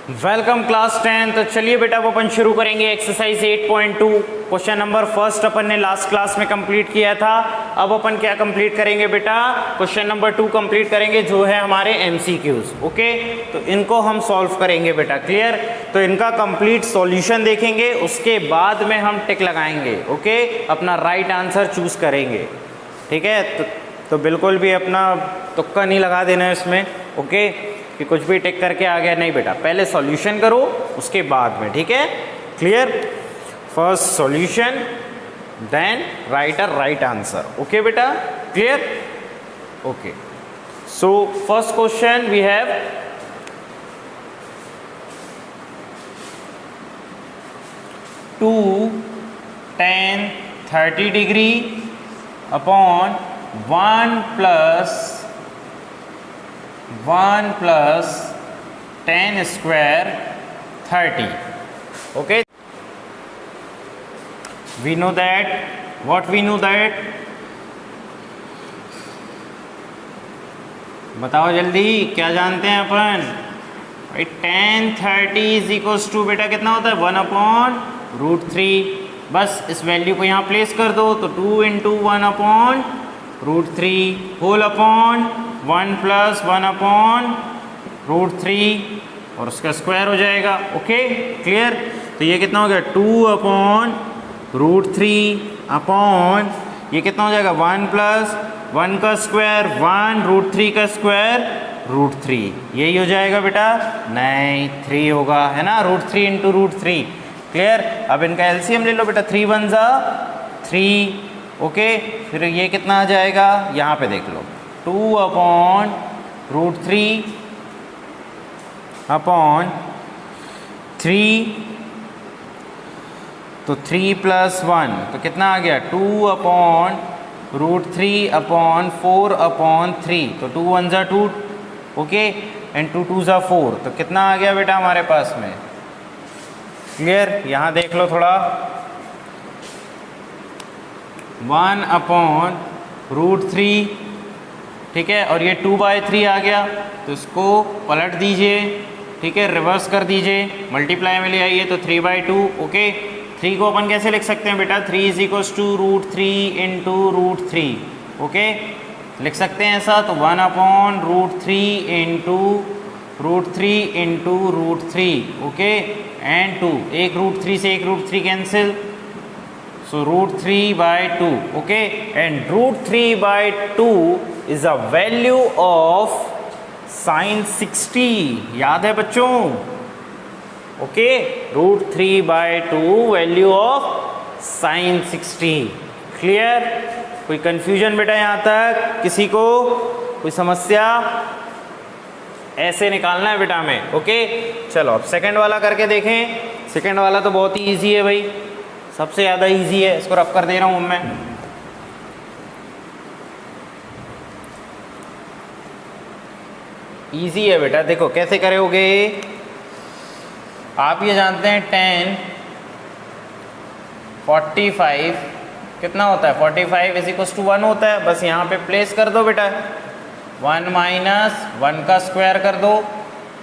Welcome class 10। तो चलिए बेटा अब अपन शुरू करेंगे एक्सरसाइज 8.2। क्वेश्चन नंबर फर्स्ट अपन ने लास्ट क्लास में कंप्लीट किया था। अब अपन क्या कंप्लीट करेंगे बेटा, क्वेश्चन नंबर 2 कंप्लीट करेंगे जो है हमारे एमसीक्यूज। ओके, तो इनको हम सॉल्व करेंगे बेटा, क्लियर। तो इनका कंप्लीट सॉल्यूशन देखेंगे, उसके बाद में हम टिक लगाएंगे। ओके, अपना राइट आंसर चूज करेंगे, ठीक है। तो बिल्कुल भी अपना तुक्का नहीं लगा देना है इसमें, ओके, कि कुछ भी टिक करके आ गया, नहीं बेटा, पहले सॉल्यूशन करो उसके बाद में, ठीक है, clear. First solution then write a right answer. Okay बेटा, clear. Okay, so first question we have 2 tan 30 degree upon 1 plus tan square 30. Okay, we know that, what we know that, बताओ जल्दी, क्या जानते हैं अपन भाई। tan 30 इज इक्वल्स टू बेटा कितना होता है, 1/√3। बस इस वैल्यू को यहाँ प्लेस कर दो, तो 2 × 1/√3 होल अपॉन 1 + 1/√3 और उसका स्क्वायर हो जाएगा। Okay, clear. तो ये कितना हो गया, 2/√3 अपॉन ये कितना हो जाएगा, 1 + 1 का स्क्वायर 1 √3 का स्क्वायर √3। यही हो जाएगा बेटा, नहीं 3 होगा, है ना, √3 × √3, क्लियर। अब इनका एलसीएम ले लो बेटा, 3 × 1 = 3। ओके, फिर ये कितना आ जाएगा, यहाँ पे देख लो, 2/√3 अपॉन 3, तो 3 + 1 तो कितना आ गया, 2/√3 अपॉन 4/3, तो 2 × 1 = 2, ओके, एंड 2 × 2 = 4, तो कितना आ गया बेटा हमारे पास में, क्लियर। यहाँ देख लो थोड़ा, 1/√3, ठीक है, और ये 2/3 आ गया, तो इसको पलट दीजिए, ठीक है, रिवर्स कर दीजिए, मल्टीप्लाई में ले आइए, तो 3/2। ओके, 3 को अपन कैसे लिख सकते हैं बेटा, 3 = √3 × √3। ओके, लिख सकते हैं ऐसा, तो 1/√3 × √3 ओके, एंड 2, एक √3 से एक √3 cancel, so √3/2, okay, and √3/2 is a value of sin 60। याद है बच्चों, okay, √3/2 value of sin 60, clear. कोई कंफ्यूजन बेटा यहाँ तक, किसी को कोई समस्या, ऐसे निकालना है बेटा हमें। ओके, चलो अब सेकंड वाला करके देखें। सेकंड वाला तो बहुत ही इजी है भाई, सबसे ज़्यादा इजी है, इसको रफ कर दे रहा हूँ मैं। इजी है बेटा, देखो कैसे करोगे आप, ये जानते हैं tan 45 कितना होता है, 45 = 1 होता है। बस यहाँ पे प्लेस कर दो बेटा, 1 - 1 का स्क्वायर कर दो।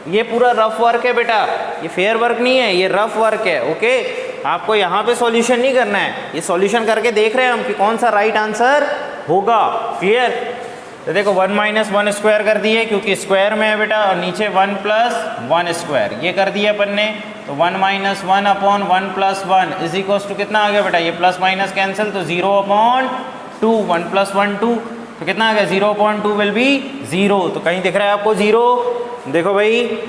ये पूरा रफ वर्क है बेटा, ये फेयर वर्क नहीं है, ये रफ वर्क है। ओके, आपको यहाँ पे सॉल्यूशन नहीं करना है, ये सॉल्यूशन करके देख रहे हैं हम कि कौन सा राइट आंसर होगा, क्लियर। तो देखो 1 - 1 स्क्वायर कर दिए, क्योंकि स्क्वायर में है बेटा, और नीचे 1 + 1 स्क्वायर, ये कर दिया अपन ने। तो 1 - 1 अपॉन 1 + 1 इज इक्वल्स टू कितना आ गया बेटा, ये प्लस माइनस कैंसिल, तो 0/2, 1 + 1 2, तो कितना आ गया, 0/2 विल बी 0। तो कहीं दिख रहा है आपको 0, देखो भाई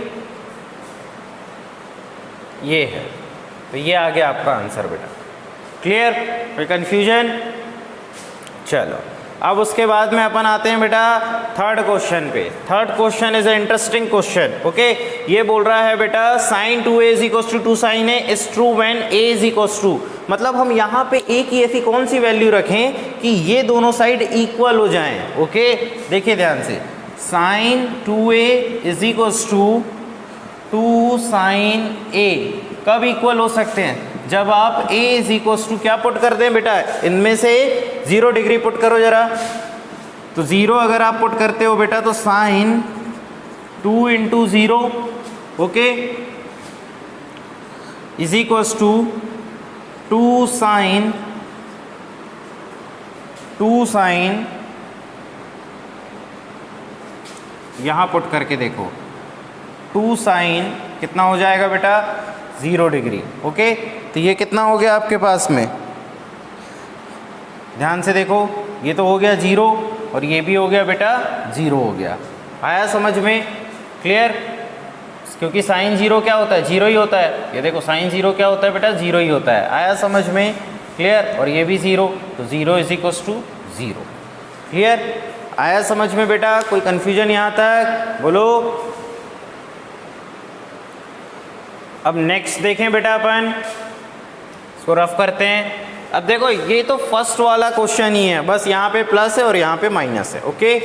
ये है, तो ये आ गया आपका आंसर बेटा, क्लियर। कोई कंफ्यूजन, चलो अब उसके बाद में अपन आते हैं बेटा थर्ड क्वेश्चन पे। Third question is a interesting question. Okay, ये बोल रहा है बेटा sin 2a = 2 sin a is true when a = 2। मतलब हम यहाँ पे a की ऐसी कौन सी वैल्यू रखें कि ये दोनों साइड इक्वल हो जाएं। ओके, देखिए ध्यान से, sin 2a = 2 sin a कब इक्वल हो सकते हैं, जब आप a = क्या पुट कर दें बेटा, इनमें से 0 डिग्री पुट करो जरा, तो 0 अगर आप पुट करते हो बेटा, तो sin 2 × 0, okay, is equals to 2 sine यहाँ पुट करके देखो 2 साइन कितना हो जाएगा बेटा 0 डिग्री। ओके, तो ये कितना हो गया आपके पास में, ध्यान से देखो, ये तो हो गया 0 और ये भी हो गया बेटा 0 हो गया। आया समझ में? क्लियर? क्योंकि साइन 0 क्या होता है, 0 ही होता है। ये देखो साइन 0 क्या होता है बेटा, 0 ही होता है। आया समझ में? क्लियर? और ये भी 0, तो 0 इज इक्वल्स टू 0। क्लियर? आया समझ में बेटा? कोई कंफ्यूजन यहाँ तक? बोलो। अब नेक्स्ट देखें बेटा, अपन इसको रफ करते हैं। अब देखो ये तो फर्स्ट वाला क्वेश्चन ही है, बस यहाँ पे प्लस है और यहाँ पे माइनस है। ओके,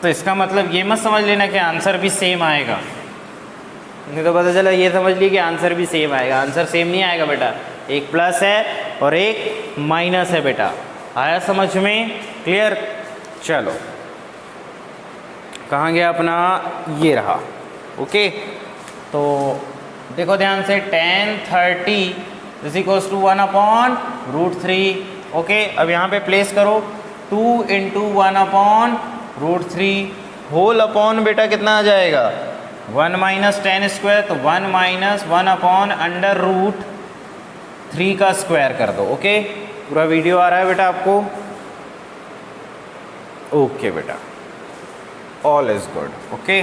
तो इसका मतलब ये मत समझ लेना कि आंसर भी सेम आएगा, नहीं तो पता चला ये समझ लिए कि आंसर भी सेम आएगा। आंसर सेम नहीं आएगा बेटा, एक प्लस है और एक माइनस है बेटा। आया समझ में? क्लियर? चलो, कहाँ गया अपना, ये रहा। ओके, तो देखो ध्यान से, tan 30 is equals to 1/√3। Okay, अब यहाँ पे प्लेस करो 2 × 1/√3 होल अपॉन बेटा कितना आ जाएगा 1 - tan स्क्वायर, तो 1 - 1/√3 का स्क्वायर कर दो। ओके, पूरा वीडियो आ रहा है बेटा आपको? ओके बेटा, ऑल इज गुड। ओके,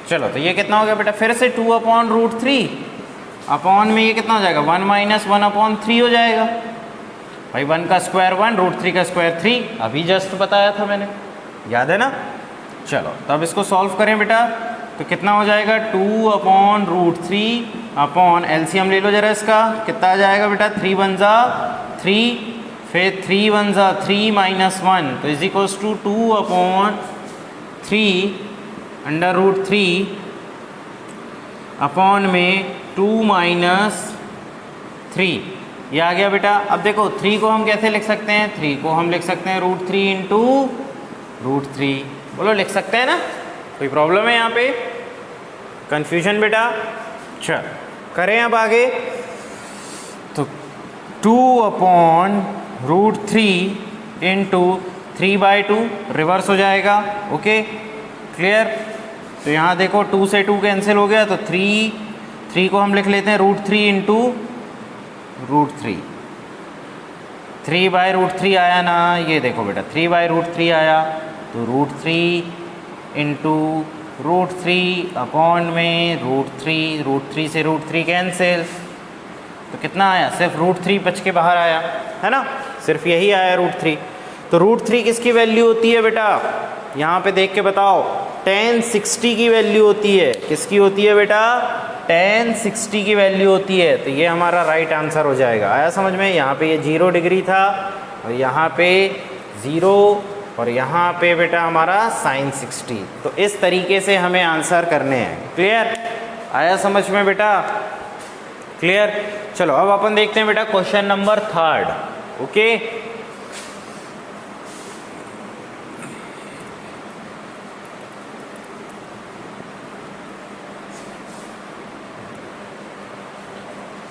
चलो, तो ये कितना हो गया बेटा, फिर से 2/√3 अपॉन में ये कितना हो जाएगा 1 - 1/3 हो जाएगा। भाई 1 का स्क्वायर 1, √3 का स्क्वायर 3, अभी जस्ट बताया था मैंने, याद है ना? चलो, तो अब इसको सॉल्व करें बेटा, तो कितना हो जाएगा 2/√3 अपॉन एलसीएम ले लो जरा इसका, कितना आ जाएगा बेटा 3 × 1 = 3, फिर 3 × 1 = 3 - 1, तो इज इक्वल्स टू 2/3 अपॉन में 2 - 3, ये आ गया बेटा। अब देखो 3 को हम कैसे लिख सकते हैं, 3 को हम लिख सकते हैं √3 × √3। बोलो, लिख सकते हैं ना? कोई प्रॉब्लम है यहाँ पे, कंफ्यूजन बेटा? चल करें अब आगे, तो 2/√3 × 3/2 रिवर्स हो जाएगा। Okay, clear? तो यहाँ देखो 2 से 2 कैंसिल हो गया, तो 3 को हम लिख लेते हैं √3 × √3। 3/√3 आया ना, ये देखो बेटा 3/√3 आया, तो √3 × √3 अपॉन में √3 से √3 कैंसिल, तो कितना आया, सिर्फ √3 बच के बाहर आया है ना, सिर्फ यही आया √3। तो √3 किसकी वैल्यू होती है बेटा, यहाँ पे देख के बताओ, tan 60 की वैल्यू होती है। किसकी होती है बेटा, tan 60 की वैल्यू होती है। तो ये हमारा राइट आंसर हो जाएगा। आया समझ में? यहाँ पे ये 0 डिग्री था और यहाँ पे 0 और यहाँ पे बेटा हमारा sin 60। तो इस तरीके से हमें आंसर करने हैं। क्लियर? आया समझ में बेटा? क्लियर? चलो अब अपन देखते हैं बेटा क्वेश्चन नंबर 3। ओके,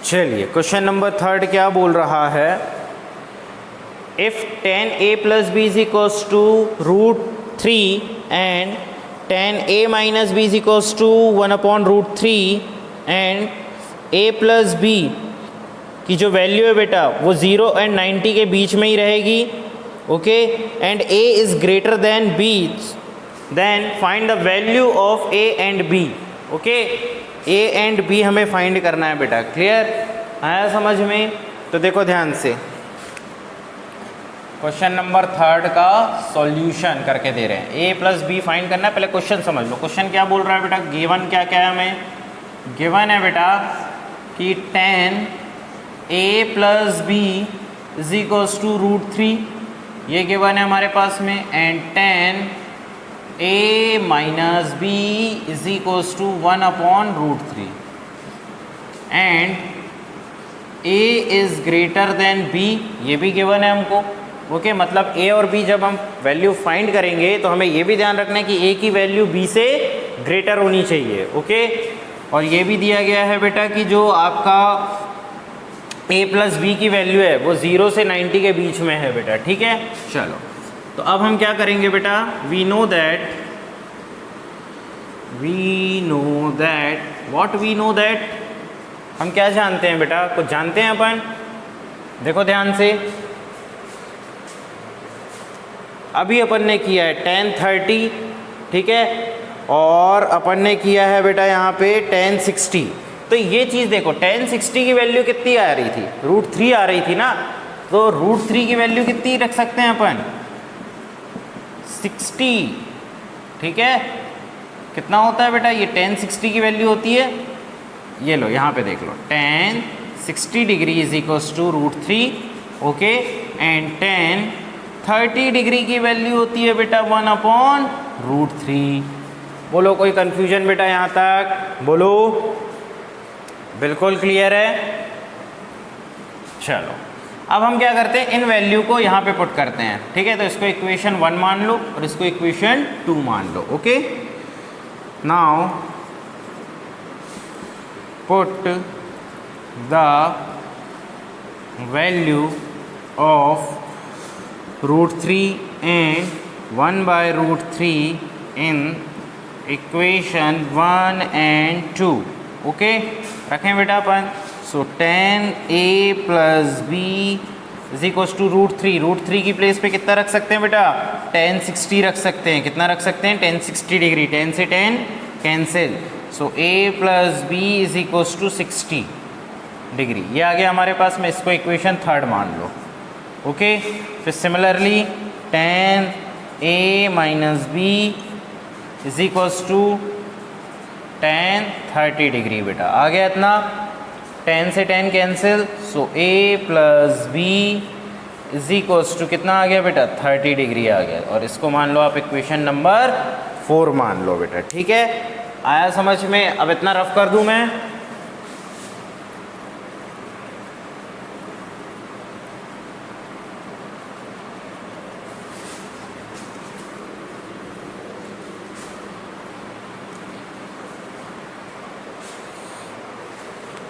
चलिए क्वेश्चन नंबर 3 क्या बोल रहा है, if tan a + b is equals to √3 and tan a - b is equals to 1/√3 and a + b की जो वैल्यू है बेटा वो 0 और 90 के बीच में ही रहेगी। Okay, and a is greater than b, then find the value of a and b। Okay, a and b हमें फाइंड करना है बेटा। क्लियर? आया समझ में? तो देखो ध्यान से, क्वेश्चन नंबर 3 का सॉल्यूशन करके दे रहे हैं। a + b फाइंड करना है, पहले क्वेश्चन समझ लो। क्वेश्चन क्या बोल रहा है बेटा, गिवन क्या क्या है हमें, गिवन है बेटा कि tan a + b is equals to √3, ये गिवन है हमारे पास में, and tan a - b is equals to 1/√3 and a is greater than b, ये भी गिवन है हमको। ओके, मतलब a और b जब हम वैल्यू फाइंड करेंगे तो हमें ये भी ध्यान रखना है कि a की वैल्यू b से ग्रेटर होनी चाहिए। ओके, और ये भी दिया गया है बेटा कि जो आपका a प्लस बी की वैल्यू है वो 0 से 90 के बीच में है बेटा, ठीक है। चलो तो अब हम क्या करेंगे बेटा, we know that what we know that, हम क्या जानते हैं बेटा, कुछ जानते हैं अपन, देखो ध्यान से। अभी अपन ने किया है tan 30, ठीक है, और अपन ने किया है बेटा यहाँ पे tan 60। तो ये चीज़ देखो, tan 60 की वैल्यू कितनी आ रही थी, √3 आ रही थी ना, तो √3 की वैल्यू कितनी रख सकते हैं अपन, 60, ठीक है। कितना होता है बेटा, ये tan 60 की वैल्यू होती है, ये लो यहाँ पे देख लो, tan 60 degree is equals to √3, okay, and tan 30 degree की वैल्यू होती है बेटा 1/√3। बोलो कोई कंफ्यूजन बेटा यहाँ तक, बोलो, बिल्कुल क्लियर है। चलो अब हम क्या करते हैं, इन वैल्यू को यहाँ पे पुट करते हैं, ठीक है। तो इसको इक्वेशन 1 मान लो और इसको इक्वेशन 2 मान लो, okay. Now put the value of √3 and 1/√3 in equation 1 and 2, okay. रखें बेटा अपन, so tan a plus B is equal to √3 की प्लेस पे कितना रख सकते हैं बेटा, tan 60 रख सकते हैं। कितना रख सकते हैं, tan 60 डिग्री, tan से tan cancel, so a plus B is equal to 60 degree, ये आ गया हमारे पास में। इसको इक्वेशन 3 मान लो, ओके। फिर similarly tan a minus b is equals to tan 30 degree बेटा, आ गया इतना, tan से tan cancel, so a plus B is equals to कितना आ गया बेटा, 30 डिग्री आ गया। और इसको मान लो आप इक्वेशन नंबर 4 मान लो बेटा, ठीक है। आया समझ में, अब इतना रफ कर दूं मैं,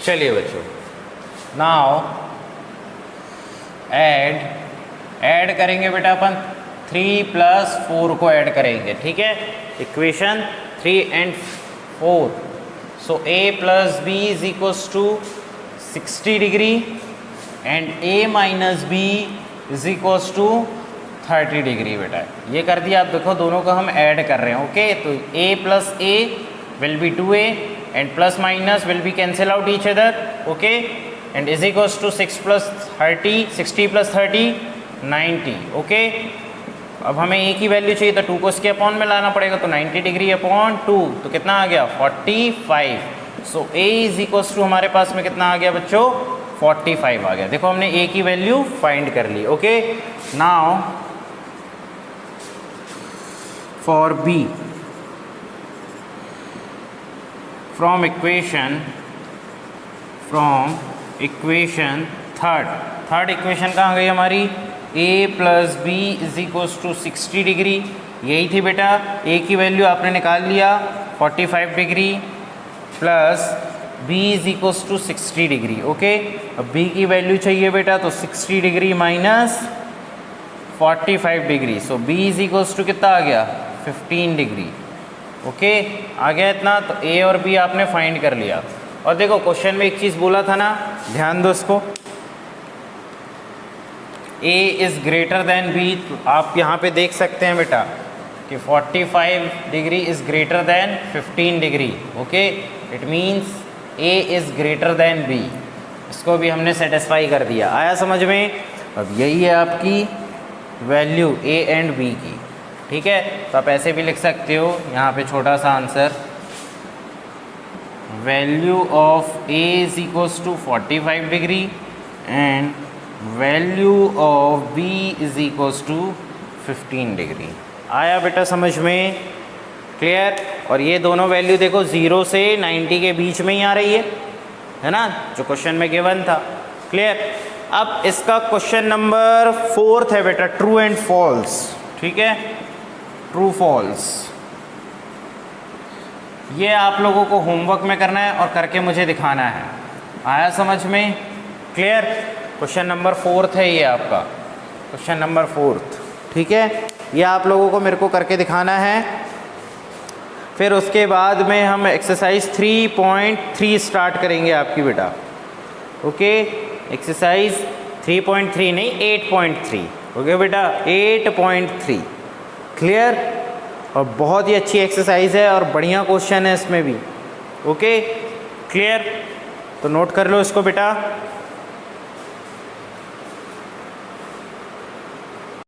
चलिए बच्चों, नाउ ऐड करेंगे बेटा अपन 3 + 4 को ऐड करेंगे, ठीक है। Equation 3 and 4, so a plus B is equals to 60 degree and a minus b is equals to 30 degree बेटा, ये कर दिया। आप देखो दोनों को हम ऐड कर रहे हैं, ओके। तो a plus a will be 2a and plus minus will be cancel out each other, okay, and is equals to 6 + 30, 60 + 30, 90, okay। अब हमें a की वैल्यू चाहिए तो 2 को इसके अपॉन में लाना पड़ेगा, तो 90 डिग्री अपॉन 2 तो कितना आ गया, 45। सो a इज इक्वल्स टू हमारे पास में कितना आ गया बच्चों, 45 आ गया। देखो हमने a की वैल्यू फाइंड कर ली, okay. Now for b, from equation third equation कहाँ गई हमारी, a plus B is equals to 60 degree, यही थी बेटा। a की वैल्यू आपने निकाल लिया 45 degree plus b is equals to 60 degree, okay. अब b की वैल्यू चाहिए बेटा, तो 60 degree minus 45 degree, so b is equals to कितना आ गया, 15 डिग्री, ओके। आ गया इतना, तो a और b आपने फाइंड कर लिया। और देखो क्वेश्चन में एक चीज़ बोला था ना, ध्यान दो इसको, a is greater than b, तो आप यहाँ पे देख सकते हैं बेटा कि 45 degree is greater than 15 degree, okay. It means a is greater than b, इसको भी हमने सेटिस्फाई कर दिया। आया समझ में। अब यही है आपकी वैल्यू a एंड b की, ठीक है। तो आप ऐसे भी लिख सकते हो, यहाँ पे छोटा सा answer, value of a is equals to 45 degree and value of b is equals to 15 degree. आया बेटा समझ में, क्लियर। और ये दोनों वैल्यू देखो 0 से 90 के बीच में ही आ रही है ना, जो क्वेश्चन में गिवन था, क्लियर। अब इसका क्वेश्चन नंबर 4 है बेटा, ट्रू एंड फॉल्स, ठीक है, ट्रू फॉल्स। ये आप लोगों को होमवर्क में करना है और करके मुझे दिखाना है। आया समझ में? क्लियर? क्वेश्चन नंबर 4 है ये आपका, क्वेश्चन नंबर 4, ठीक है। ये आप लोगों को मेरे को करके दिखाना है। फिर उसके बाद में हम एक्सरसाइज 3.3 स्टार्ट करेंगे आपकी बेटा। ओके, एक्सरसाइज 3.3 नहीं 8.3। ओके बेटा, 8.3। क्लियर? और बहुत ही अच्छी एक्सरसाइज है और बढ़िया क्वेश्चन है इसमें भी। Okay clear? तो नोट कर लो इसको बेटा।